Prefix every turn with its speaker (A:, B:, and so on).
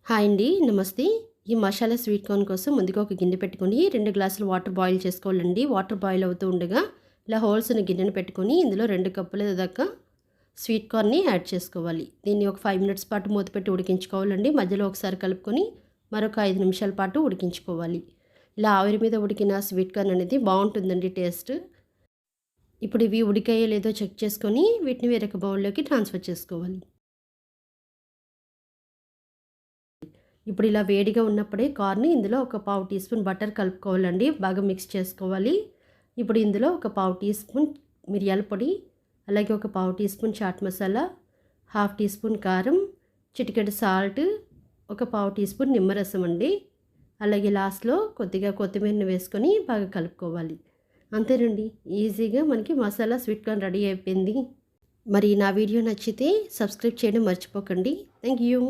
A: Hi అండి. నమస్తే. ఈ మసాలా స్వీట్ కార్న్ కోసం ముందుగా ఒక గిన్నె పెట్టుకొని 2 గ్లాసులు వాటర్ బాయిల్ చేసుకోవాలండి. వాటర్ బాయిల్ అవుతూ ఉండగా ఇలా హోల్స్ ఉన్న గిన్నెను పెట్టుకొని ఇందులో 2 కప్పుల దాకా స్వీట్ కార్న్‌ని యాడ్ చేసుకోవాలి. దీన్ని ఒక 5 మినిట్స్ పాటు మూత పెట్టి ఉడికించుకోవాలండి. మధ్యలో ఒకసారి కలుపుకొని మరొక 5 నిమిషాల పాటు ఉడికించుకోవాలి. ఇలా ఆవిరి మీద ఉడికిన స్వీట్ కార్న్ అనేది బావుంటుందండి టేస్ట్. ఇప్పుడు ఇవి ఉడికాయో లేదో చెక్ చేసుకొని వీటిని వేరొక బౌల్‌లోకి ట్రాన్స్‌ఫర్ చేసుకోవాలి. ఇప్పుడు ఇలా వేడిగా ఉన్నప్పుడే కార్న్ ఇందులో ఒక పావు టీ స్పూన్ బటర్ కలుపుకోవాలండి. బాగా మిక్స్ చేసుకోవాలి. ఇప్పుడు ఇందులో ఒక పావు టీ స్పూన్ మిరియాల పొడి, అలాగే ఒక పావు teaspoon chaat masala, half teaspoon కారం, చిటికెడు సాల్ట్, ఒక పావు టీ స్పూన్ నిమ్మరసం అండి. అలాగే లాస్ట్‌లో కొద్దిగా కొత్తిమీరని వేసుకొని బాగా కలుపుకోవాలి. అంతేనండి. ఈజీగా మనకి మసాలా స్వీట్ కార్న్ రెడీ అయిపోయింది. మరి నా వీడియో నచ్చితే సబ్స్క్రైబ్ చేయడం మర్చిపోకండి. Thank you.